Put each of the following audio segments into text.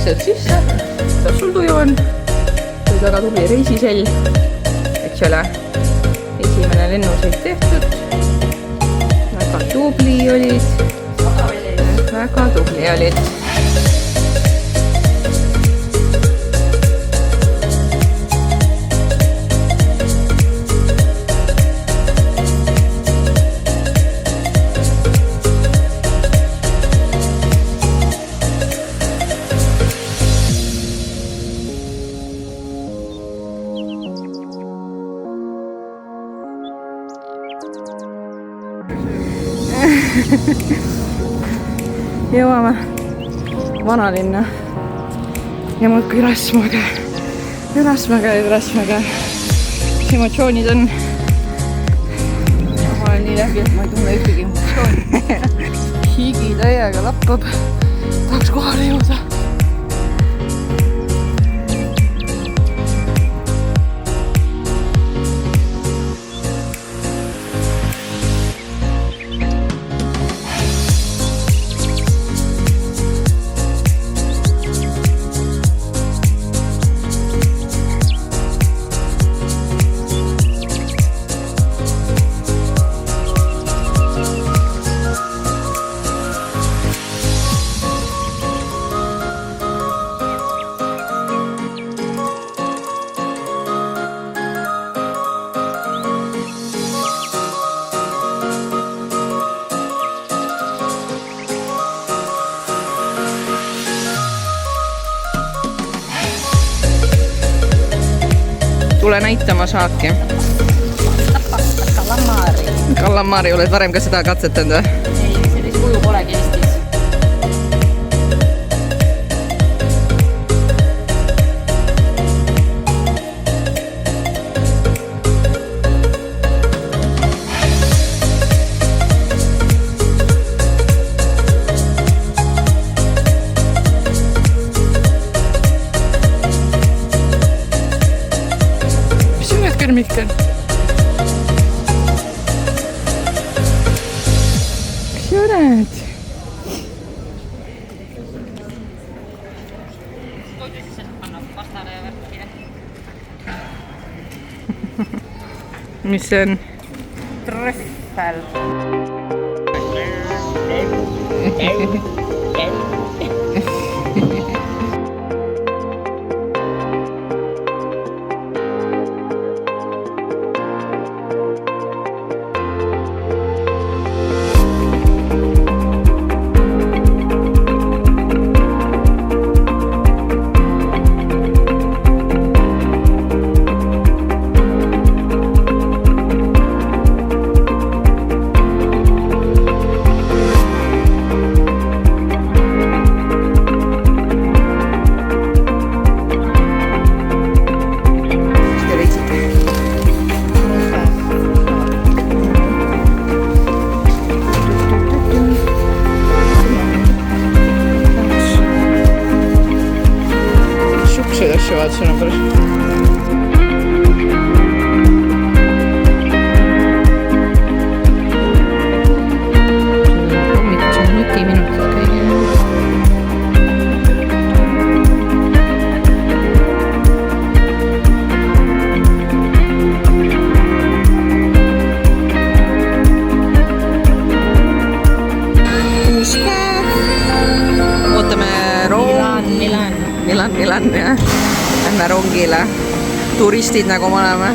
vaikselt sisse. Kuidas sul tuju on? Oli väga tubli reisisell, eks ole. Esimene lennusõit tehtud. Väga tubli olid. Väga tubli olid. Jõuame vanalinna ja muudkui rasvaga. Mis emotsioonid on? Ma olen nii läbi, et ma ei tunne ühtegi emotsiooni. Higi täiega lappab. Tahaks kohale jõuda. Tule näitama saaki. Kallamari, oled varem ka seda katsetanud või? Ei, sellist kuju polegi Eestis. Mikkel. Mis oled? Mis see on? Trüffel. Vaatasin on päris. Hommikusen nutiminutid kõigile. Uus päev. Ootame Milan, jah. Lähme rongile. Turistid nagu me oleme.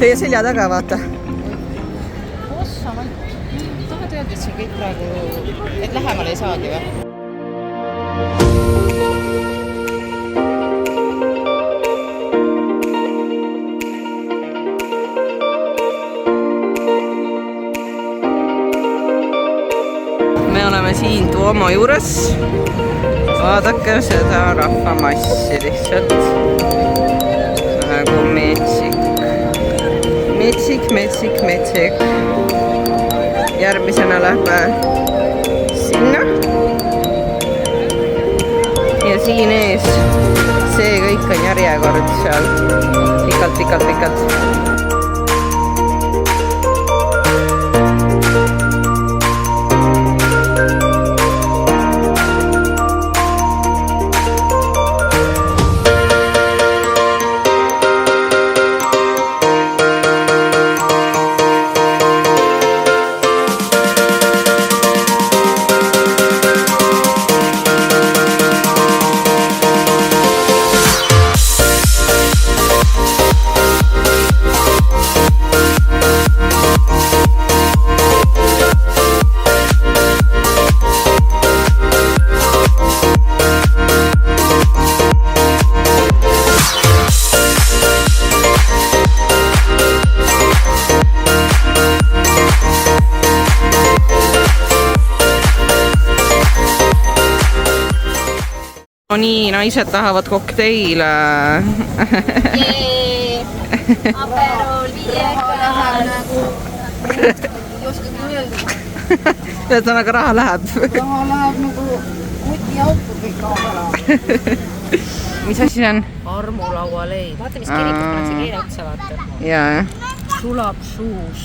teie selja taga, vaata. Ossa, ma tahad öelda, et see kõik praegu, et lähemale ei saagi või? Me oleme siin Duomo juures. Vaadake seda rahvamassi lihtsalt. Nagu metsik. Metsik. Järgmisena lähme sinna. Ja siin ees see kõik on järjekord seal. Pikalt. No nii, naised tahavad kokteile. Aperol, Ühesõnaga raha läheb. raha läheb nagu kutiauto kõik kaob. Mis asi see on? Armulaualeib. Vaata, mis kirikust pannakse keele otsa, vaata. Jaa. Sulab suus.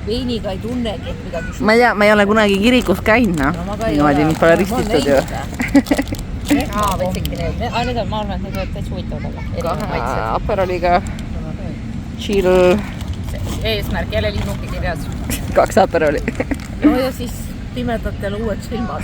Veiniga ei tunnegi, et midagi Ma ei tea, ma ei ole kunagi kirikus käinud, noh. Niimoodi, nüüd pole rististud ju. Võtsidki need. Need on, ma arvan, et need võivad täitsa huvitavad olla. Aperoliga. Chill. Eesmärk jälle linnuki kirjas. 2 aperoli. No ja siis pimedatele uued silmad.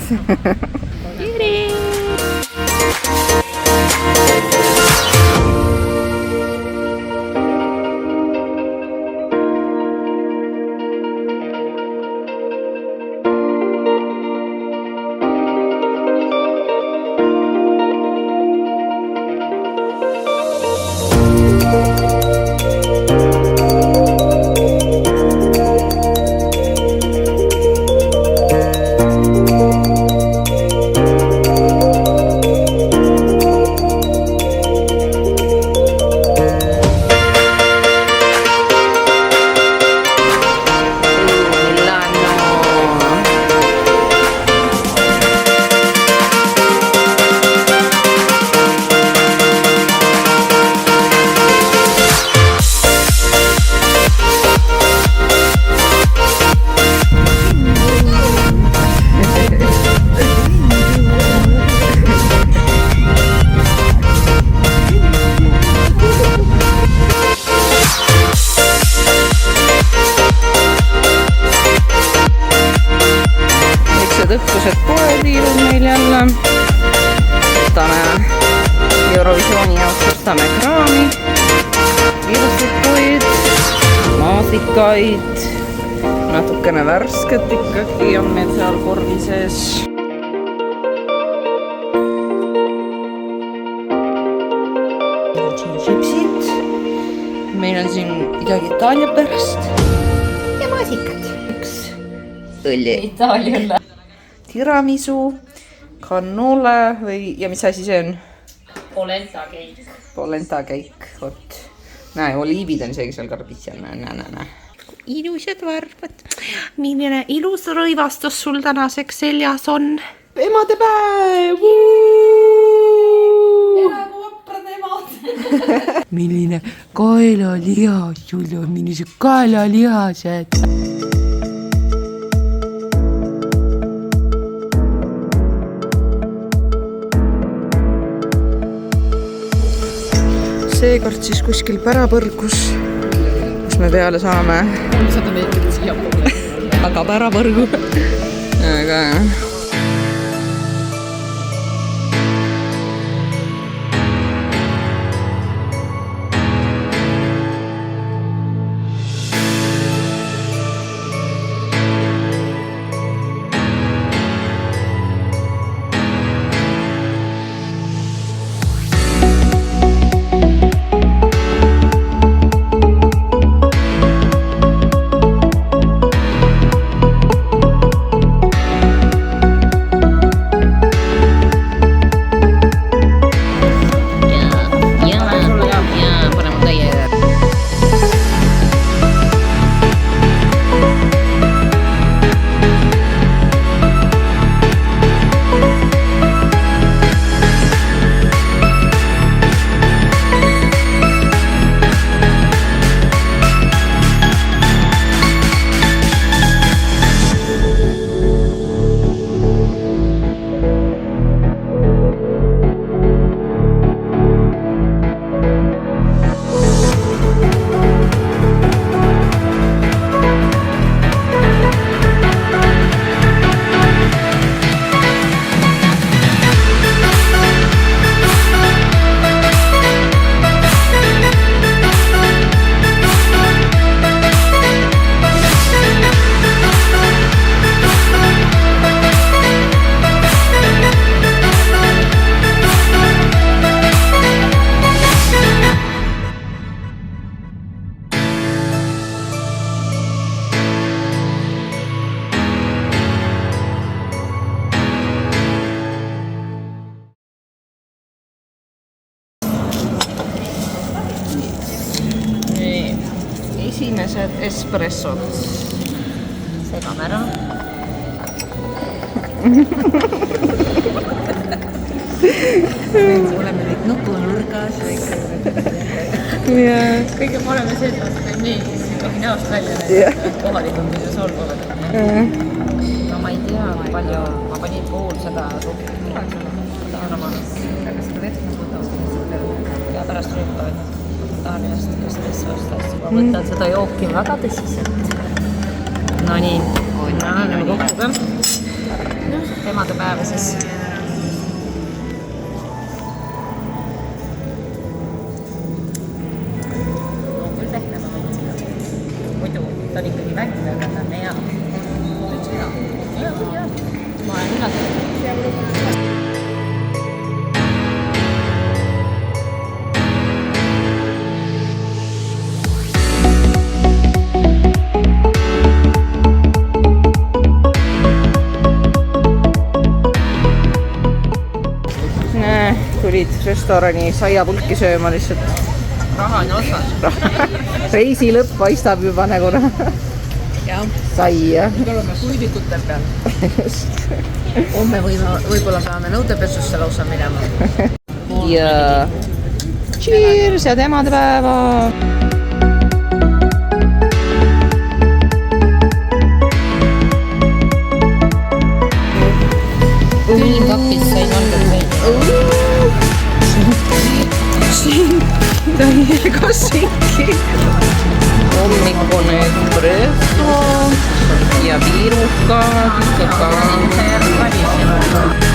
Õhtused poetiirud meil jälle. Võtame Eurovisiooni jaoks, võtame kraami, viiruslikuid, maasikaid, natukene värsket ikkagi on meil seal korvi sees. Šipsid. Meil on siin midagi Itaalia pärast ja maasikad. Üks õlli. Itaaliale. Tiramisu, cannole või, ja mis asi see on? Polenta keik. Polenta keik, vot. Näe, oliivid on isegi seal karbis seal, näe. Ilusad varbad. Milline ilus rõivastus sul tänaseks seljas on? Emadepäev! Elagu vaprad emad! Milline kaelalihas sul on, millised kaelalihased? Seekord siis kuskil pärapõrgus, kus me peale saame. 300 meetrit siia poole. Aga pärapõrgu. Aga väiksed espressod. segame ära. oleme nüüd nupunurgas kõige parem on see, et meil meeldis siin tohi näost välja näidata, kohalikud mida solvuvad. no ma ei tea, kui palju, ma panin pool seda ruppi. aga seda vett nagu tõuseb ja pärast rüppa tahan ennast espressost asju. ma võtan seda jooki väga tõsiselt. Nonii, lähme kokku ka. emadepäeva siis. Muidu ta on ikkagi välja, aga ta on hea. Ma olen üllatunud. Tulid restorani saiapulki sööma lihtsalt. Raha on otsas. Reisi lõpp paistab juba nagu Jah. saia. Nüüd oleme kuivikutel peal. Homme võib-olla peame nõudepesusse lausa minema. Ja cheers ja emadepäeva! Külmkapis sain valgelt välja. Täiega sinki. Hommikune espresso ja piirukad. See jääb valmis.